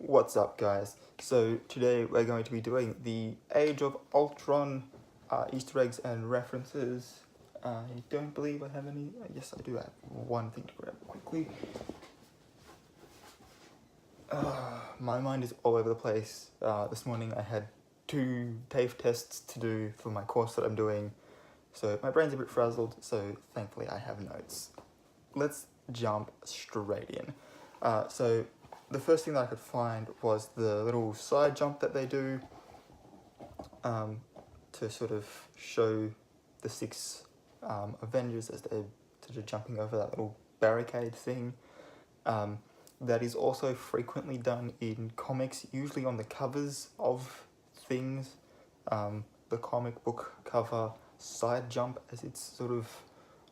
What's up, guys? So today we're going to be doing the Age of Ultron Easter eggs and references. I don't believe I have any. Yes, I do have one thing to grab quickly. My mind is all over the place. This morning I had 2 TAFE tests to do for my course that I'm doing, so my brain's a bit frazzled, so thankfully I have notes. Let's jump straight in. So the first thing that I could find was the little side jump that they do to sort of show the 6 Avengers as they're sort of jumping over that little barricade thing. That is also frequently done in comics, usually on the covers of things. The comic book cover side jump, as it's sort of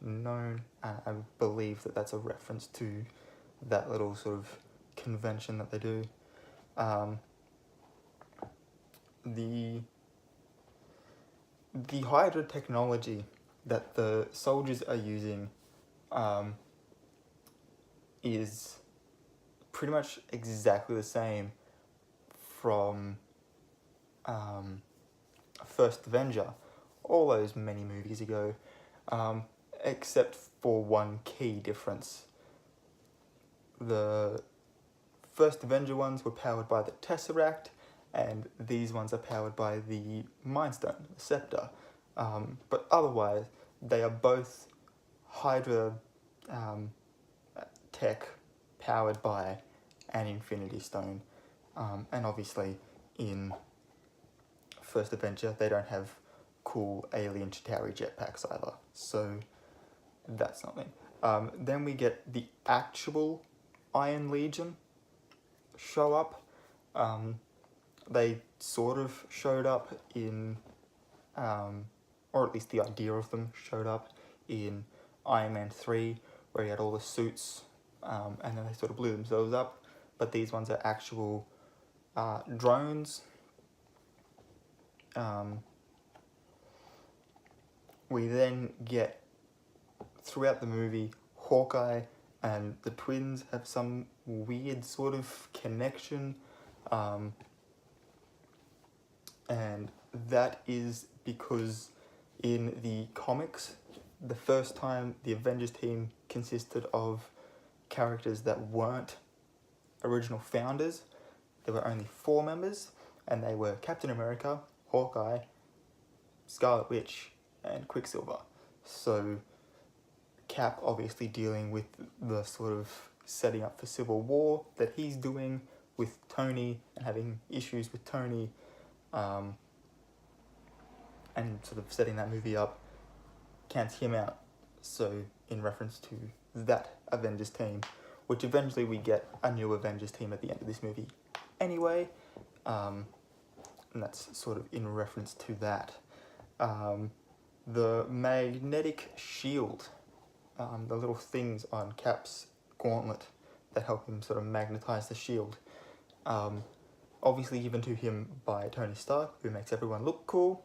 known, and I believe that that's a reference to that little sort of convention that they do. The Hydra technology that the soldiers are using is pretty much exactly the same from First Avenger, all those many movies ago, except for one key difference. The First Avenger ones were powered by the Tesseract, and these ones are powered by the Mind Stone, the Scepter. But otherwise, they are both Hydra tech powered by an Infinity Stone. And obviously, in First Avenger, they don't have cool alien Chitauri jetpacks either, so that's something. Then we get the actual Iron Legion show up. They sort of showed up in, or at least the idea of them showed up in Iron Man 3, where he had all the suits, and then they sort of blew themselves up. But these ones are actual drones. We then get, throughout the movie, Hawkeye and the twins have some weird sort of connection, and that is because in the comics, the first time the Avengers team consisted of characters that weren't original founders. There were only 4 members, and they were Captain America, Hawkeye, Scarlet Witch, and Quicksilver. So Cap obviously dealing with the sort of setting up for Civil War that he's doing with Tony and having issues with Tony, and sort of setting that movie up counts him out. So in reference to that Avengers team, which eventually we get a new Avengers team at the end of this movie anyway, and that's sort of in reference to that. The magnetic shield, the little things on Cap's gauntlet that help him sort of magnetize the shield, obviously given to him by Tony Stark, who makes everyone look cool,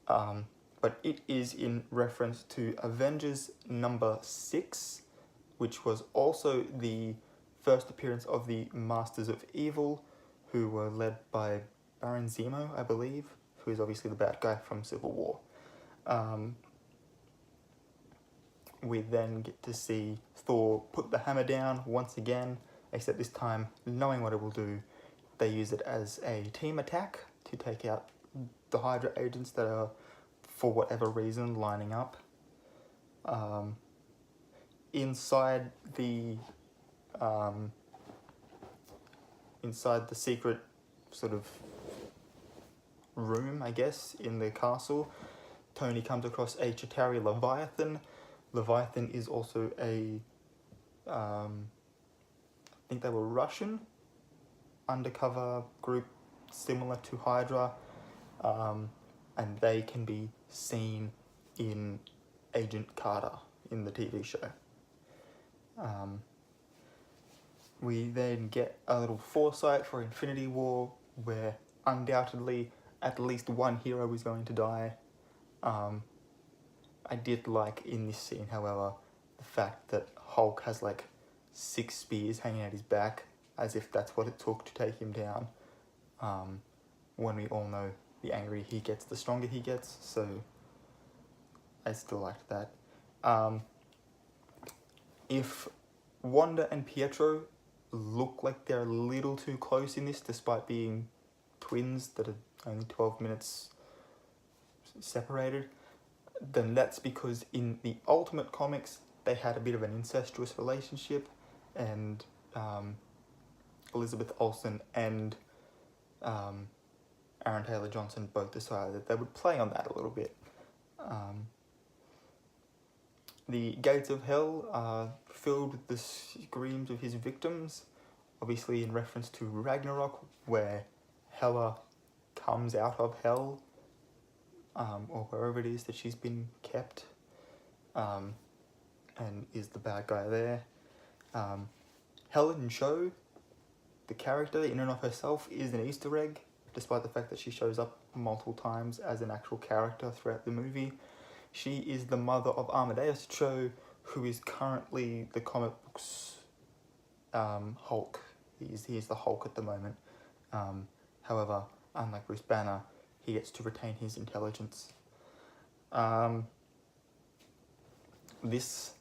but it is in reference to Avengers number 6, which was also the first appearance of the Masters of Evil, who were led by Baron Zemo, I believe, who is obviously the bad guy from Civil War. We then get to see Thor put the hammer down once again, except this time, knowing what it will do, they use it as a team attack to take out the Hydra agents that are, for whatever reason, lining up. Inside the secret sort of room, I guess, in the castle, Tony comes across a Chitauri Leviathan. Leviathan is also a, I think they were Russian undercover group similar to Hydra, and they can be seen in Agent Carter in the TV show. We then get a little foresight for Infinity War, where undoubtedly at least one hero is going to die. I did like in this scene, however, the fact that Hulk has like 6 spears hanging out his back, as if that's what it took to take him down. When we all know the angrier he gets, the stronger he gets. So I still liked that. If Wanda and Pietro look like they're a little too close in this, despite being twins that are only 12 minutes separated, then that's because in the Ultimate comics they had a bit of an incestuous relationship, and Elizabeth Olsen and Aaron Taylor Johnson both decided that they would play on that a little bit. The gates of hell are filled with the screams of his victims, obviously in reference to Ragnarok, where Hela comes out of hell, or wherever it is that she's been kept, and is the bad guy there. Helen Cho, the character in and of herself, is an Easter egg, despite the fact that she shows up multiple times as an actual character throughout the movie. She is the mother of Amadeus Cho, who is currently the comic books Hulk. He is the Hulk at the moment. However, unlike Bruce Banner, he gets to retain his intelligence. This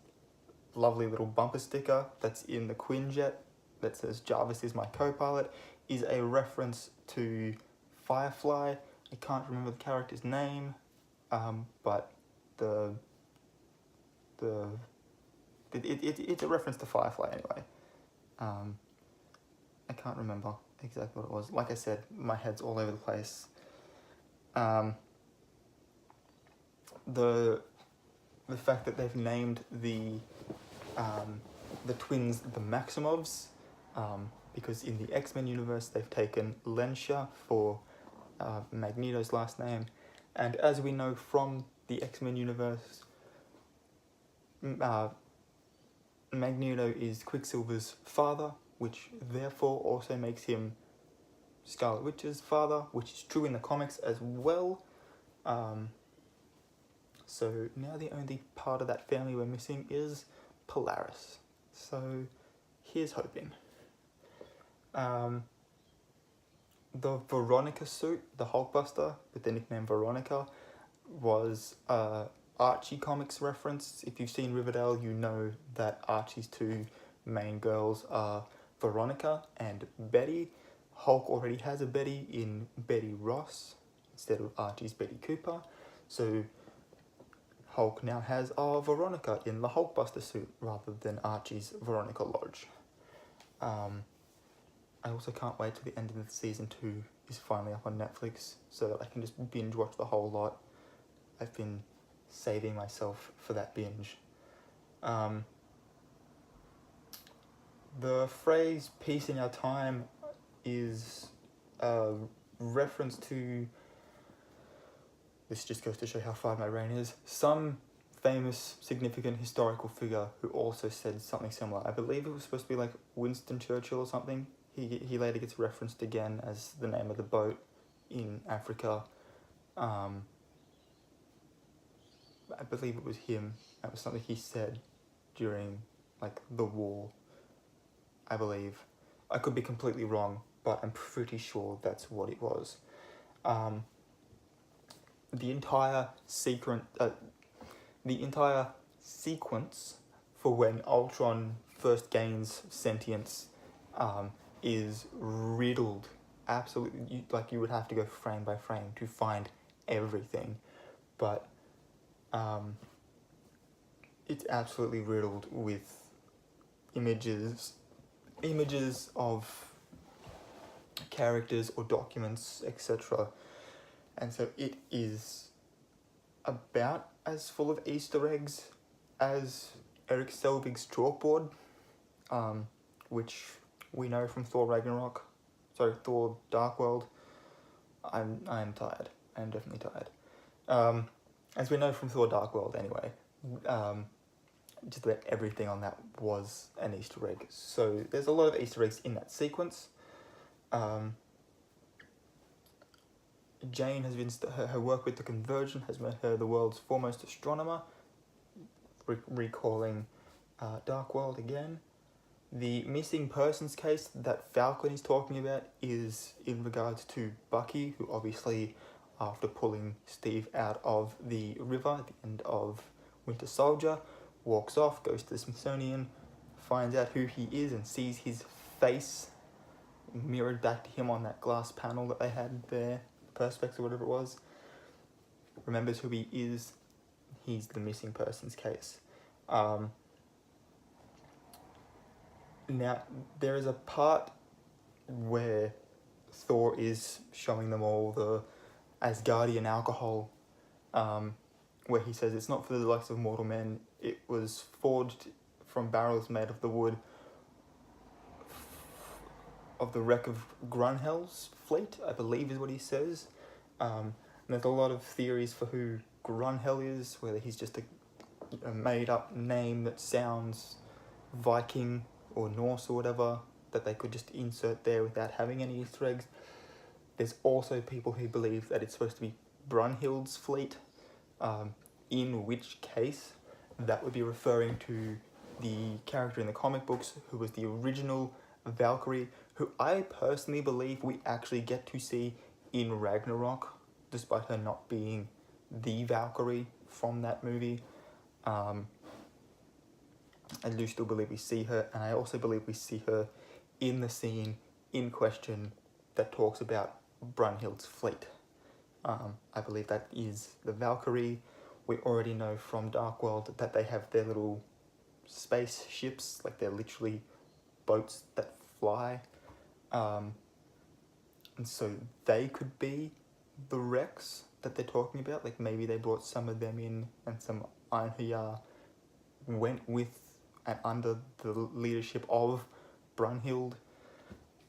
lovely little bumper sticker that's in the Quinjet that says "Jarvis is my co-pilot" is a reference to Firefly. I can't remember the character's name, but it's a reference to Firefly anyway. I can't remember exactly what it was. Like I said, my head's all over the place. The fact that they've named the twins the Maximovs, because in the X-Men universe they've taken Lensha for Magneto's last name, and as we know from the X-Men universe, Magneto is Quicksilver's father, which therefore also makes him Scarlet Witch's father, which is true in the comics as well. So now the only part of that family we're missing is Polaris. So here's hoping. The Veronica suit, the Hulkbuster with the nickname Veronica, was Archie comics reference. If you've seen Riverdale, you know that Archie's two main girls are Veronica and Betty. Hulk already has a Betty in Betty Ross instead of Archie's Betty Cooper. So Hulk now has a Veronica in the Hulkbuster suit rather than Archie's Veronica Lodge. I also can't wait till the end of the season 2 is finally up on Netflix so that I can just binge watch the whole lot. I've been saving myself for that binge. The phrase "peace in our time" is a reference to, this just goes to show how far my brain is, some famous, significant historical figure who also said something similar. I believe it was supposed to be like Winston Churchill or something. He later gets referenced again as the name of the boat in Africa. I believe it was him. That was something he said during like the war, I believe. I could be completely wrong, but I'm pretty sure that's what it was. The entire sequence for when Ultron first gains sentience is riddled. Absolutely, you would have to go frame by frame to find everything, but it's absolutely riddled with images of characters or documents, etc. And so it is about as full of Easter eggs as Eric Selvig's chalkboard, which we know from Thor Dark World. I'm tired. I'm definitely tired. As we know from Thor Dark World anyway, just about everything on that was an Easter egg. So there's a lot of Easter eggs in that sequence. Jane has been, her work with the Convergent has made her the world's foremost astronomer, recalling Dark World again. The missing persons case that Falcon is talking about is in regards to Bucky, who obviously, after pulling Steve out of the river at the end of Winter Soldier, walks off, goes to the Smithsonian, finds out who he is and sees his face mirrored back to him on that glass panel that they had there, Perspex or whatever it was, remembers who he is. He's the missing persons case. Now, there is a part where Thor is showing them all the Asgardian alcohol, where he says it's not for the likes of mortal men, it was forged from barrels made of the wood of the wreck of Grunhel's fleet, I believe is what he says. And there's a lot of theories for who Grunhel is, whether he's just a made-up name that sounds Viking or Norse or whatever, that they could just insert there without having any Easter eggs. There's also people who believe that it's supposed to be Brunhild's fleet, in which case that would be referring to the character in the comic books who was the original Valkyrie, who I personally believe we actually get to see in Ragnarok, despite her not being the Valkyrie from that movie. I do still believe we see her, and I also believe we see her in the scene in question that talks about Brunhild's fleet. I believe that is the Valkyrie. We already know from Dark World that they have their little spaceships, like they're literally boats that fly. And so they could be the wrecks that they're talking about. Like maybe they brought some of them in, and some Einherjar went with and under the leadership of Brunhild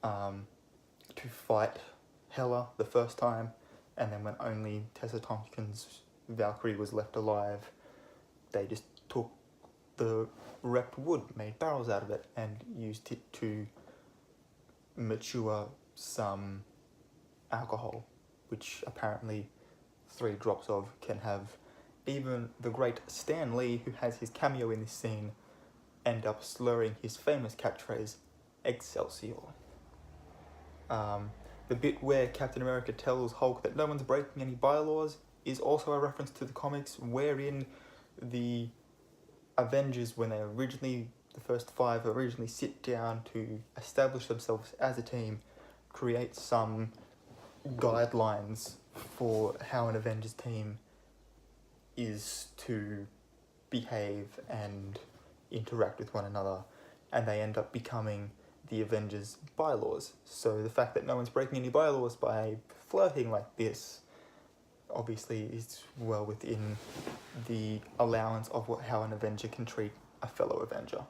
to fight Hela the first time, and then when only Tessa Thompkins' Valkyrie was left alive, they just took the wrecked wood, made barrels out of it, and used it to mature some alcohol, which apparently 3 drops of can have. Even the great Stan Lee, who has his cameo in this scene, end up slurring his famous catchphrase, Excelsior. The bit where Captain America tells Hulk that no one's breaking any bylaws is also a reference to the comics, wherein the Avengers, when they originally, the first 5 originally sit down to establish themselves as a team, create some guidelines for how an Avengers team is to behave and interact with one another, and they end up becoming the Avengers bylaws. So the fact that no one's breaking any bylaws by flirting like this obviously is well within the allowance of how an Avenger can treat a fellow Avenger.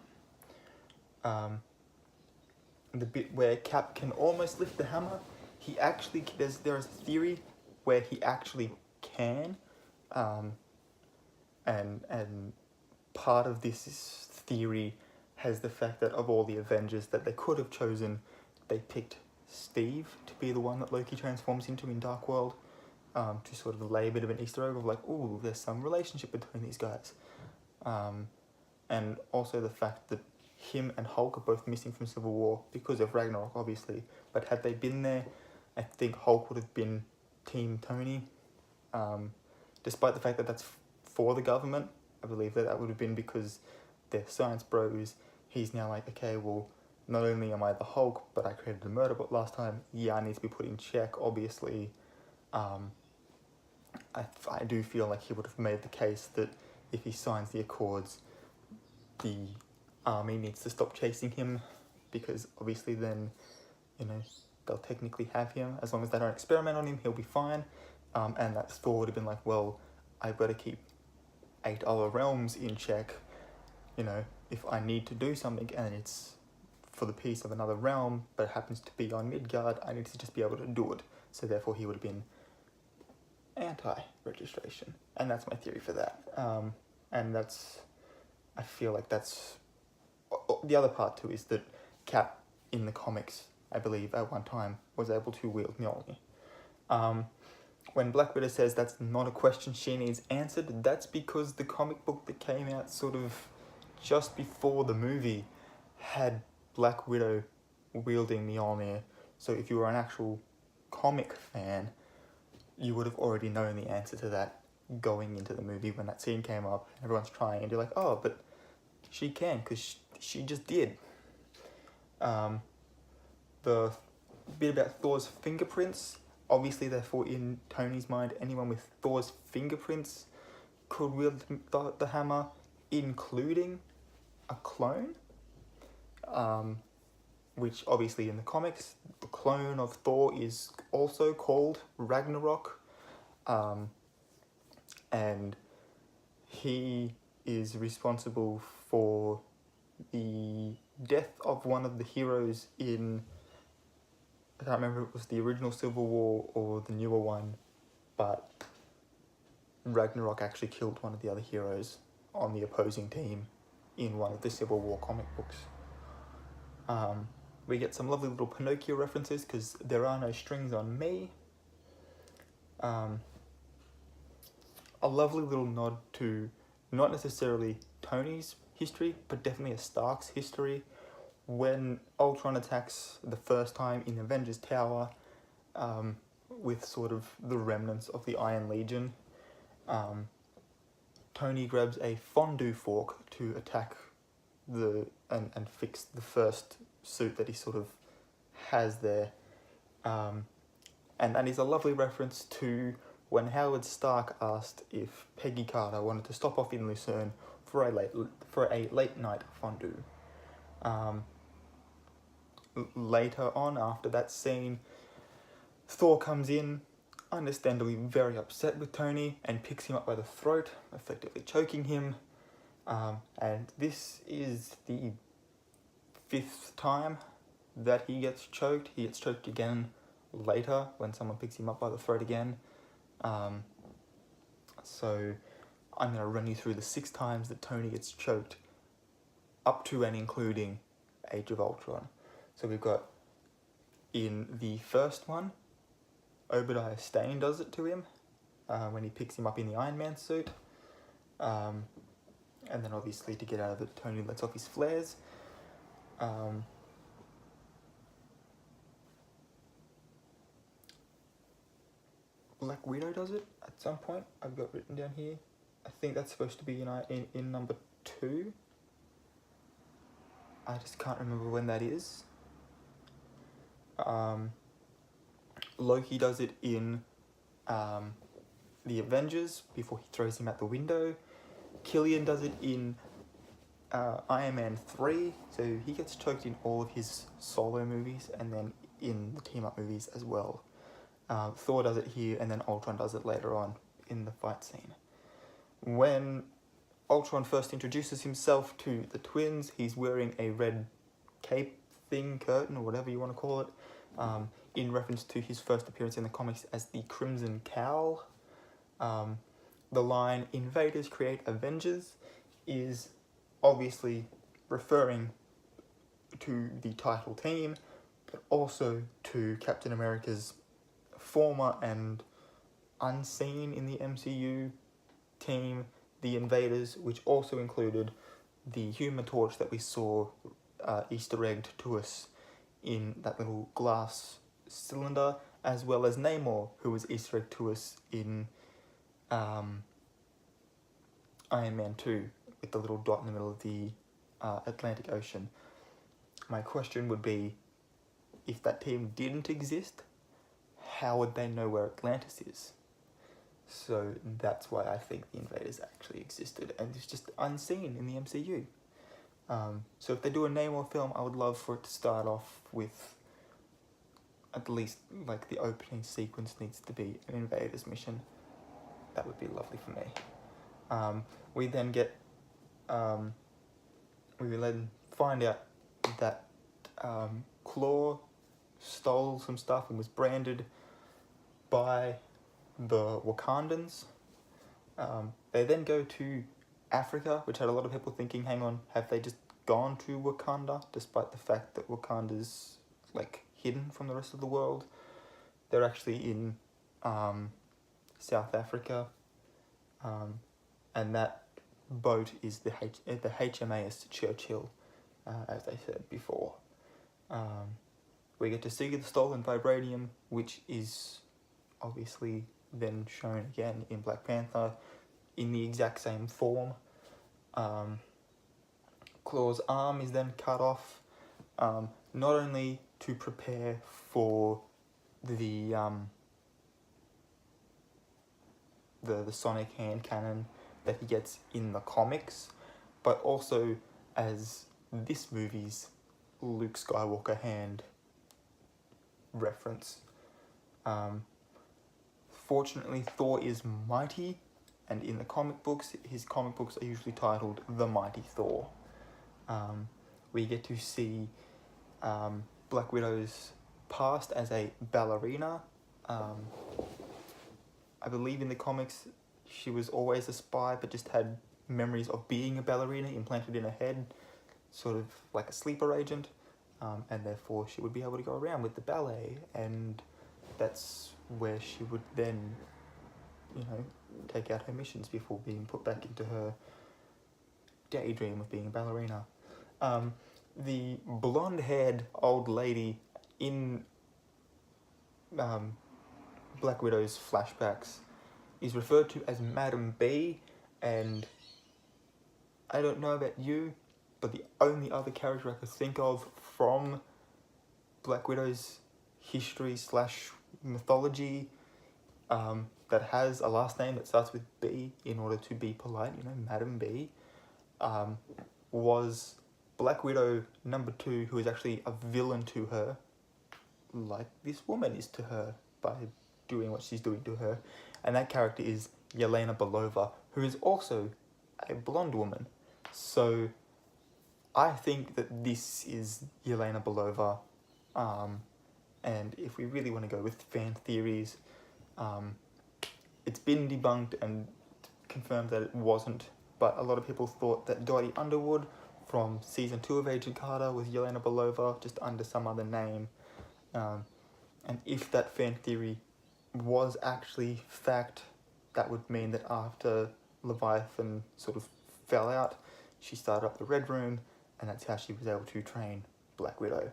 The bit where Cap can almost lift the hammer, he actually, there's a theory where he actually can, and part of this theory has the fact that of all the Avengers that they could have chosen, they picked Steve to be the one that Loki transforms into in Dark World, to sort of lay a bit of an Easter egg of like, ooh, there's some relationship between these guys. And also the fact that him and Hulk are both missing from Civil War because of Ragnarok, obviously. But had they been there, I think Hulk would have been Team Tony. Despite the fact that that's for the government, I believe that would have been because they're science bros. He's now like, okay, well, not only am I the Hulk, but I created a murder bot last time. Yeah, I need to be put in check, obviously. I do feel like he would have made the case that if he signs the Accords, the army needs to stop chasing him, because obviously then, you know, they'll technically have him. As long as they don't experiment on him, he'll be fine. And that Thor would have been like, well, I've got to keep 8 other realms in check. You know, if I need to do something and it's for the peace of another realm, but it happens to be on Midgard, I need to just be able to do it. So therefore he would have been anti-registration. And that's my theory for that. And that's, I feel like that's, the other part too is that Cap in the comics, I believe at one time, was able to wield Mjolnir. When Black Widow says that's not a question she needs answered, that's because the comic book that came out sort of just before the movie had Black Widow wielding Mjolnir. So if you were an actual comic fan, you would have already known the answer to that going into the movie when that scene came up. Everyone's trying, and you're like, oh, but she can, because she just did. The bit about Thor's fingerprints, obviously therefore in Tony's mind, anyone with Thor's fingerprints could wield the hammer, including a clone. Which obviously in the comics, the clone of Thor is also called Ragnarok. And he is responsible for the death of one of the heroes in, I can't remember if it was the original Civil War or the newer one, but Ragnarok actually killed one of the other heroes on the opposing team in one of the Civil War comic books. We get some lovely little Pinocchio references because there are no strings on me. A lovely little nod to not necessarily Tony's history, but definitely a Stark's history. When Ultron attacks the first time in Avengers Tower, with sort of the remnants of the Iron Legion, Tony grabs a fondue fork to attack and fix the first suit that he sort of has there. And that is a lovely reference to when Howard Stark asked if Peggy Carter wanted to stop off in Lucerne for a late night fondue. Later on, after that scene, Thor comes in, understandably very upset with Tony, and picks him up by the throat, effectively choking him. And this is the 5th time that he gets choked. He gets choked again later when someone picks him up by the throat again. So I'm going to run you through the 6 times that Tony gets choked, up to and including Age of Ultron. So we've got, in the first one, Obadiah Stane does it to him when he picks him up in the Iron Man suit. And then obviously to get out of it, Tony lets off his flares. Black Widow does it at some point. I've got written down here. I think that's supposed to be in number 2. I just can't remember when that is. Loki does it in the Avengers before he throws him out the window. Killian does it in Iron Man 3, so he gets choked in all of his solo movies and then in the team-up movies as well. Thor does it here, and then Ultron does it later on in the fight scene. When Ultron first introduces himself to the twins, he's wearing a red cape thing, curtain, or whatever you want to call it, in reference to his first appearance in the comics as the Crimson Cowl. The line, "Invaders create Avengers," is obviously referring to the title team, but also to Captain America's former and unseen in the MCU team, the Invaders, which also included the Human Torch that we saw Easter egged to us in that little glass cylinder, as well as Namor, who was Easter egged to us in Iron Man 2, with the little dot in the middle of the Atlantic Ocean. My question would be, if that team didn't exist, how would they know where Atlantis is? So that's why I think the Invaders actually existed, and it's just unseen in the MCU. So if they do a Namor film, I would love for it to start off with, at least, like, the opening sequence needs to be an Invaders mission. That would be lovely for me. We then get, we then find out that Claw stole some stuff and was branded by the Wakandans. They then go to Africa, which had a lot of people thinking, hang on, have they just gone to Wakanda, despite the fact that Wakanda's, like, hidden from the rest of the world? They're actually in South Africa, and that boat is the HMAS Churchill, as they said before. We get to see the stolen vibranium, which is obviously then shown again in Black Panther in the exact same form. Claw's arm is then cut off, not only to prepare for the sonic hand cannon that he gets in the comics, but also as this movie's Luke Skywalker hand reference. Fortunately, Thor is mighty, and in the comic books, his comic books are usually titled The Mighty Thor. We get to see Black Widow's past as a ballerina. I believe in the comics she was always a spy, but just had memories of being a ballerina implanted in her head, sort of like a sleeper agent, and therefore she would be able to go around with the ballet, and that's where she would then, take out her missions before being put back into her daydream of being a ballerina. The blonde-haired old lady in Black Widow's flashbacks is referred to as Madam B, and I don't know about you, but the only other character I could think of from Black Widow's history / mythology that has a last name that starts with B in order to be polite, Madam B, was Black Widow #2, who is actually a villain to her, like this woman is to her, by doing what she's doing to her. And that character is Yelena Belova, who is also a blonde woman. So I think that this is Yelena Belova. And if we really want to go with fan theories, it's been debunked and confirmed that it wasn't, but a lot of people thought that Dottie Underwood from season 2 of Agent Carter was Yelena Belova, just under some other name. And if that fan theory was actually fact, that would mean that after Leviathan sort of fell out, she started up the Red Room, and that's how she was able to train Black Widow.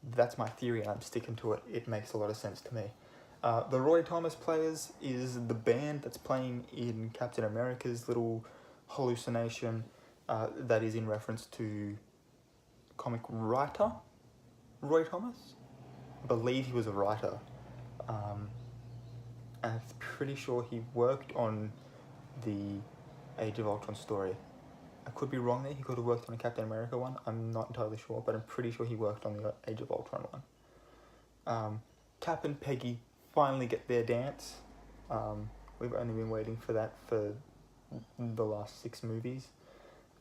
That's my theory, and I'm sticking to it. It makes a lot of sense to me. The Roy Thomas Players is the band that's playing in Captain America's little hallucination that is in reference to comic writer Roy Thomas. I believe he was a writer. And I'm pretty sure he worked on the Age of Ultron story. I could be wrong there, he could have worked on a Captain America one, I'm not entirely sure, but I'm pretty sure he worked on the Age of Ultron one. Cap and Peggy finally get their dance. We've only been waiting for that for the last 6 movies.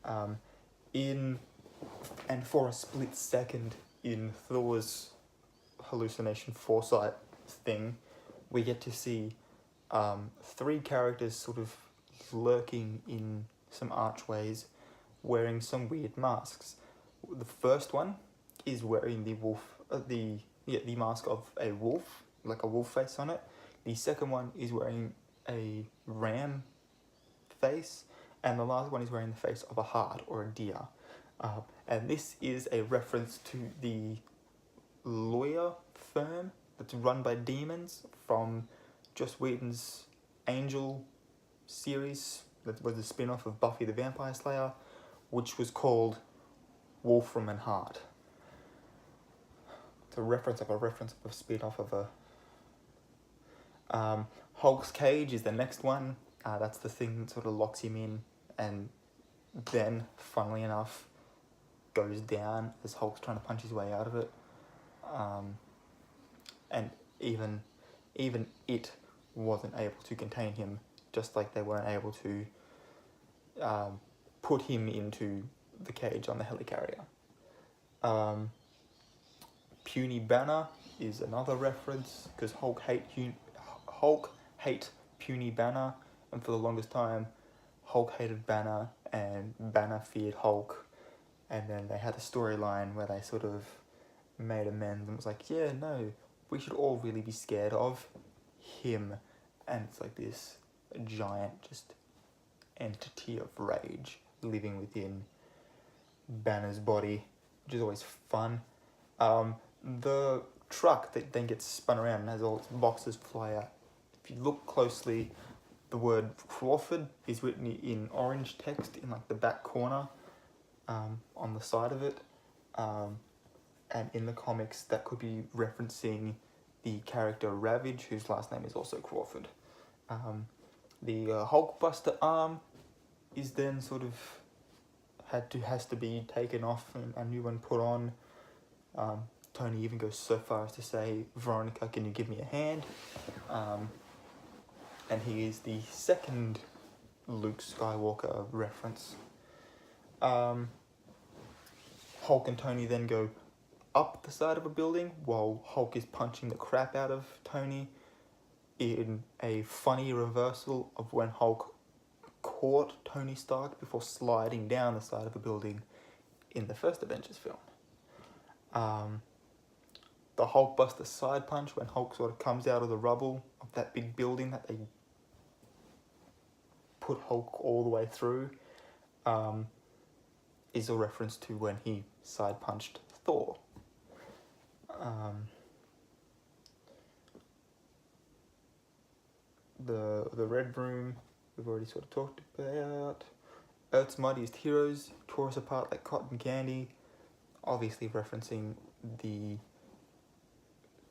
And for a split second in Thor's hallucination foresight thing, we get to see 3 characters sort of lurking in some archways, wearing some weird masks. The first one is wearing the mask of a wolf, like a wolf face on it. The second one is wearing a ram face, and the last one is wearing the face of a hart or a deer. And this is a reference to the lawyer firm that's run by demons from Joss Whedon's Angel series that was a spin-off of Buffy the Vampire Slayer, which was called Wolfram and Hart. It's a reference of a spin-off of a... Hulk's cage is the next one. That's the thing that sort of locks him in, and then, funnily enough, goes down as Hulk's trying to punch his way out of it. And even it wasn't able to contain him, just like they weren't able to put him into the cage on the helicarrier. Puny Banner is another reference, because Hulk hate Puny Banner, and for the longest time Hulk hated Banner and Banner feared Hulk, and then they had a storyline where they sort of made amends and was like, yeah, no, we should all really be scared of him. And it's like this giant just entity of rage living within Banner's body, which is always fun. The truck that then gets spun around and has all its boxes fly out. If you look closely, the word Crawford is written in orange text in like the back corner, on the side of it. And in the comics, that could be referencing the character Ravage, whose last name is also Crawford. The Hulkbuster arm is then sort of has to be taken off and a new one put on. Tony even goes so far as to say, "Veronica, can you give me a hand?" And he is the second Luke Skywalker reference. Hulk and Tony then go up the side of a building while Hulk is punching the crap out of Tony, in a funny reversal of when Hulk caught Tony Stark before sliding down the side of a building in the first Avengers film. The Hulkbuster side punch when Hulk sort of comes out of the rubble of that big building that they put Hulk all the way through, is a reference to when he side punched Thor. The Red Room we've already sort of talked about. Earth's Mightiest Heroes tore us apart like cotton candy, obviously referencing the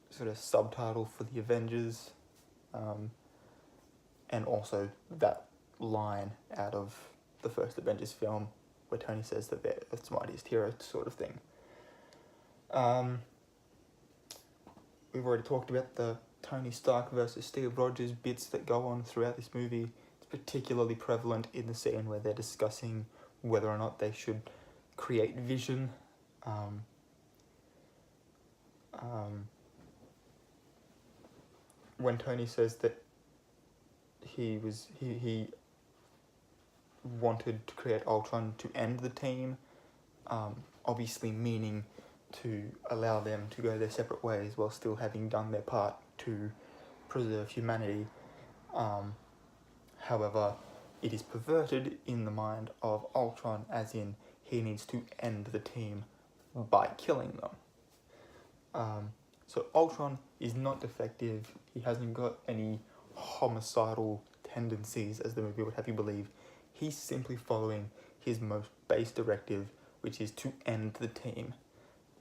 sort of subtitle for the Avengers, and also that line out of the first Avengers film where Tony says that they're Earth's Mightiest Heroes sort of thing. We've already talked about the Tony Stark versus Steve Rogers bits that go on throughout this movie. It's particularly prevalent in the scene where they're discussing whether or not they should create Vision. When Tony says that he wanted to create Ultron to end the team, obviously meaning to allow them to go their separate ways while still having done their part to preserve humanity. However, it is perverted in the mind of Ultron, as in he needs to end the team by killing them. So Ultron is not defective. He hasn't got any homicidal tendencies, as the movie would have you believe. He's simply following his most base directive, which is to end the team.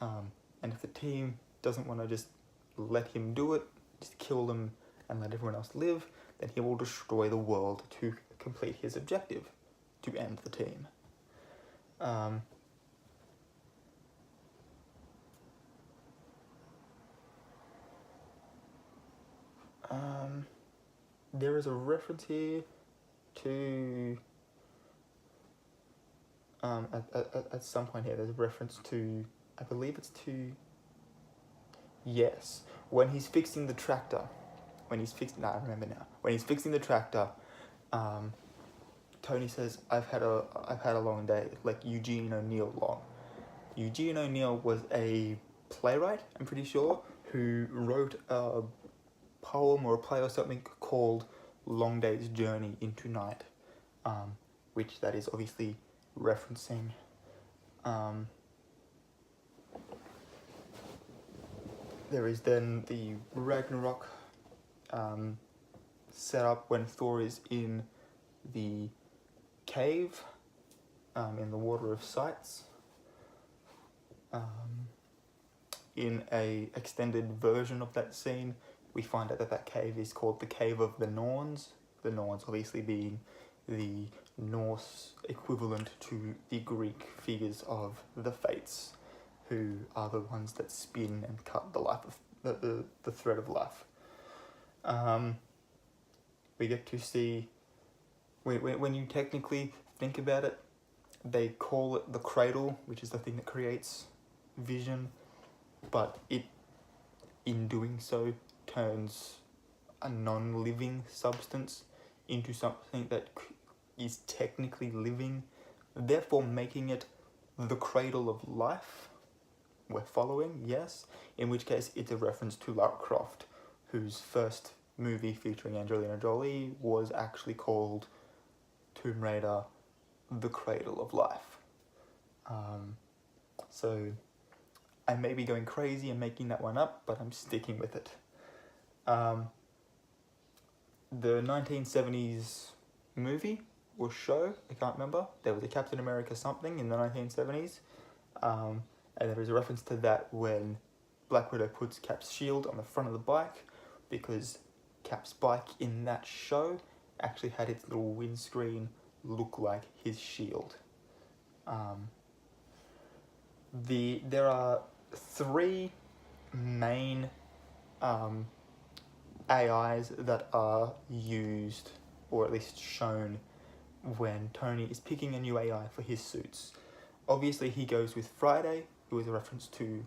And if the team doesn't want to just let him do it, just kill them and let everyone else live, then he will destroy the world to complete his objective, to end the team. There is a reference here to at some point here there's a reference to, I believe it's to, yes, when he's fixing the tractor, I remember now, when he's fixing the tractor, Tony says, I've had a long day, like Eugene O'Neill long. Eugene O'Neill was a playwright, I'm pretty sure, who wrote a poem or a play or something called Long Day's Journey into Night, which that is obviously referencing. There is then the Ragnarok set up when Thor is in the cave, in the Water of Sights. In a extended version of that scene, we find out that cave is called the Cave of the Norns. The Norns obviously being the Norse equivalent to the Greek figures of the Fates, who are the ones that spin and cut the life of the thread of life. We get to see, when you technically think about it, they call it the cradle, which is the thing that creates Vision, but it, in doing so, turns a non-living substance into something that is technically living, therefore making it the cradle of life. We're following, yes, in which case it's a reference to Lara Croft, whose first movie featuring Angelina Jolie was actually called Tomb Raider: The Cradle of Life. So I may be going crazy and making that one up, but I'm sticking with it. The 1970s movie or show, I can't remember, there was a Captain America something in the 1970s, and there is a reference to that when Black Widow puts Cap's shield on the front of the bike, because Cap's bike in that show actually had its little windscreen look like his shield. There are three main AIs that are used, or at least shown, when Tony is picking a new AI for his suits. Obviously, he goes with Friday, who is a reference to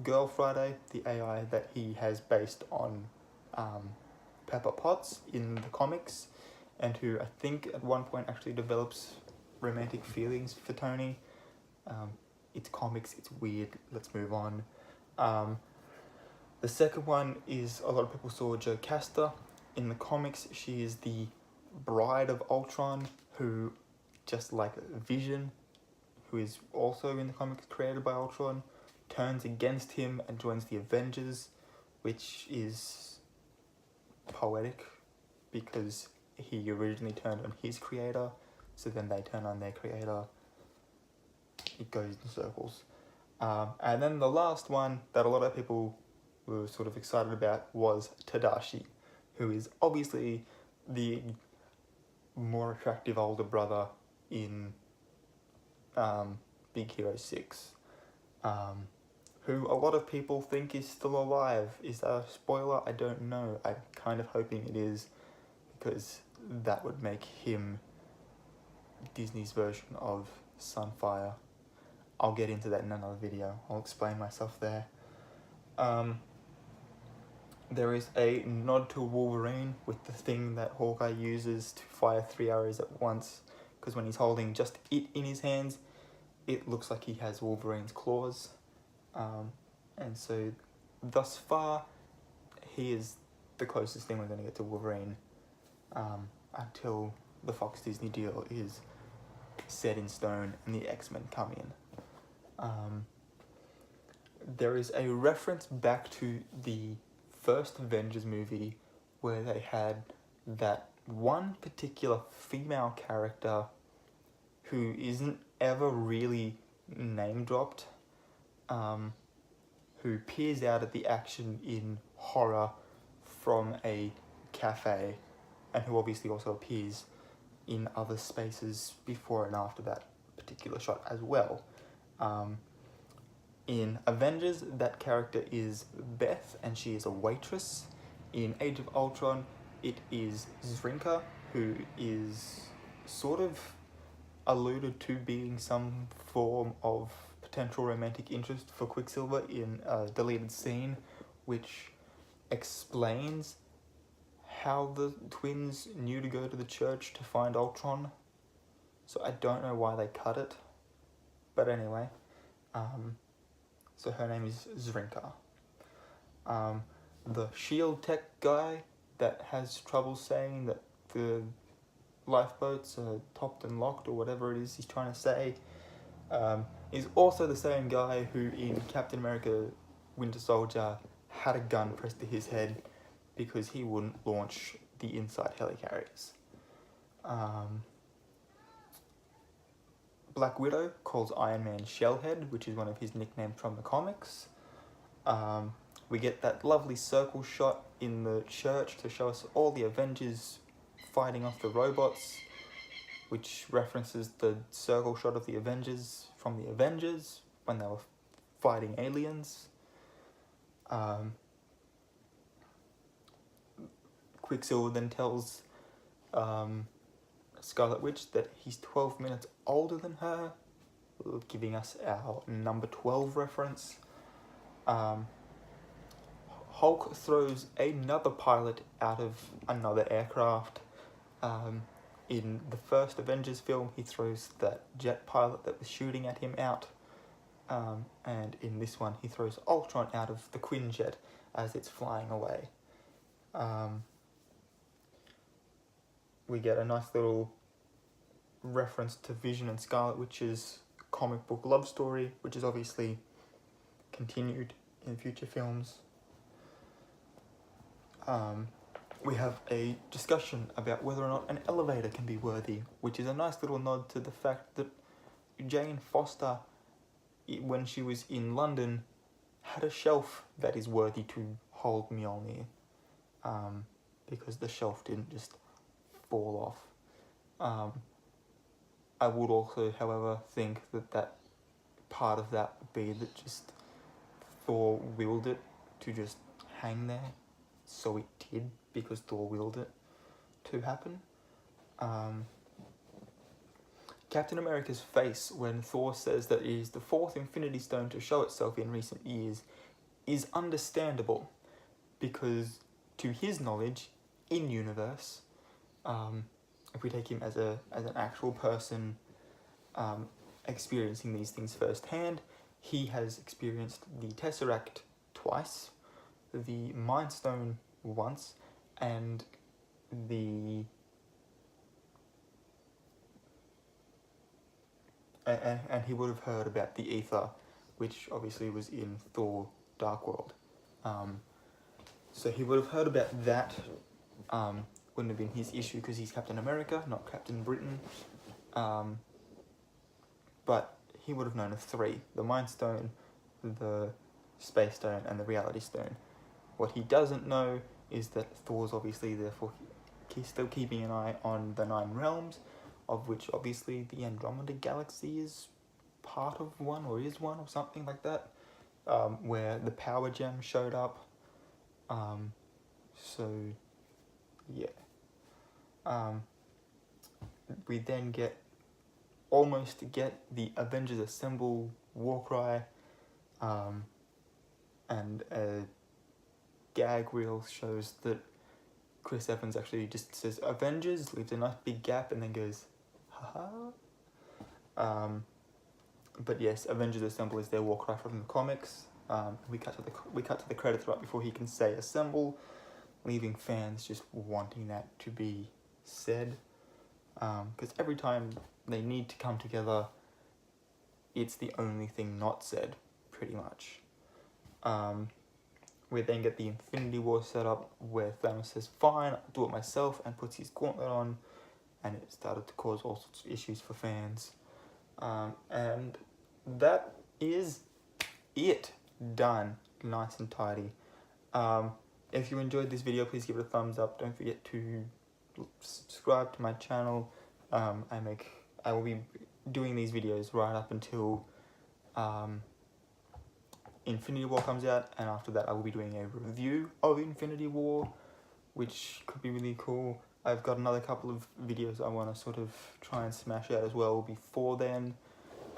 Girl Friday, the AI that he has based on Pepper Potts in the comics, and who I think at one point actually develops romantic feelings for Tony. It's comics, it's weird, let's move on. The second one is, a lot of people saw Jocasta. In the comics, she is the bride of Ultron, who, just like Vision, who is also in the comics created by Ultron, turns against him and joins the Avengers, which is poetic because he originally turned on his creator, so then they turn on their creator. It goes in circles. And then the last one that a lot of people were sort of excited about was Tadashi, who is obviously the more attractive older brother in Big Hero 6, who a lot of people think is still alive. Is that a spoiler? I don't know. I'm kind of hoping it is, because that would make him Disney's version of Sunfire. I'll get into that in another video. I'll explain myself there. There is a nod to Wolverine with the thing that Hawkeye uses to fire 3 arrows at once, because when he's holding just it in his hands, it looks like he has Wolverine's claws. And so thus far, he is the closest thing we're going to get to Wolverine, until the Fox Disney deal is set in stone and the X-Men come in. There is a reference back to the first Avengers movie where they had that one particular female character who isn't ever really name dropped, who peers out at the action in horror from a cafe, and who obviously also appears in other spaces before and after that particular shot as well. In Avengers, that character is Beth, and she is a waitress. In Age of Ultron, it is Zrinka, who is sort of alluded to being some form of potential romantic interest for Quicksilver in a deleted scene, which explains how the twins knew to go to the church to find Ultron. So I don't know why they cut it, but anyway. So her name is Zrinka. The shield tech guy that has trouble saying that the lifeboats are topped and locked, or whatever it is he's trying to say, is also the same guy who in Captain America Winter Soldier had a gun pressed to his head because he wouldn't launch the inside helicarriers. Black Widow calls Iron Man Shellhead, which is one of his nicknames from the comics. We get that lovely circle shot in the church to show us all the Avengers fighting off the robots, which references the circle shot of the Avengers from the Avengers when they were fighting aliens. Quicksilver then tells Scarlet Witch that he's 12 minutes older than her, giving us our number 12 reference. Hulk throws another pilot out of another aircraft. In the first Avengers film, he throws that jet pilot that was shooting at him out. And in this one, he throws Ultron out of the Quinjet as it's flying away. We get a nice little reference to Vision and Scarlet Witch's comic book love story, which is obviously continued in future films. We have a discussion about whether or not an elevator can be worthy, which is a nice little nod to the fact that Jane Foster, when she was in London, had a shelf that is worthy to hold Mjolnir, because the shelf didn't just fall off. I would also, however, think that part of that would be that just Thor willed it to just hang there, so it did, because Thor willed it to happen. Captain America's face when Thor says that it is the fourth Infinity Stone to show itself in recent years is understandable, because to his knowledge, in universe, if we take him as an actual person experiencing these things firsthand, he has experienced the Tesseract twice, the Mind Stone once, and he would have heard about the ether, which obviously was in Thor Dark World. So he would have heard about that. Wouldn't have been his issue because he's Captain America, not Captain Britain. But he would have known of three: the Mind Stone, the Space Stone, and the Reality Stone. What he doesn't know is that Thor's obviously, therefore, he's still keeping an eye on the 9 realms, of which obviously the Andromeda Galaxy is part of one, or is one, or something like that, where the power gem showed up. So, yeah. We then almost get the Avengers Assemble war cry, and a gag reel shows that Chris Evans actually just says Avengers, leaves a nice big gap, and then goes, haha. But yes, Avengers Assemble is their war cry from the comics. We cut to the credits right before he can say Assemble, leaving fans just wanting that to be said. Because every time they need to come together, it's the only thing not said, pretty much. We then get the Infinity War set up, where Thanos says, fine, I'll do it myself, and puts his gauntlet on, and it started to cause all sorts of issues for fans. And that is it. Done. Nice and tidy. If you enjoyed this video, please give it a thumbs up. Don't forget to subscribe to my channel. I will be doing these videos right up until Infinity War comes out, and after that I will be doing a review of Infinity War, which could be really cool. I've got another couple of videos I want to sort of try and smash out as well before then,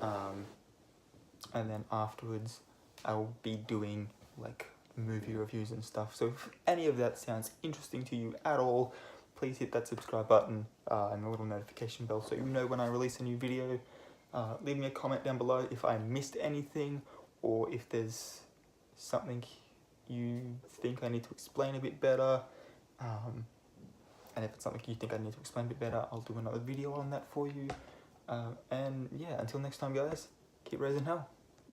and then afterwards I will be doing like movie reviews and stuff. So if any of that sounds interesting to you at all, please hit that subscribe button and the little notification bell so you know when I release a new video. Leave me a comment down below if I missed anything, or if there's something you think I need to explain a bit better. And if it's something you think I need to explain a bit better, I'll do another video on that for you. And yeah, until next time guys, keep raising hell.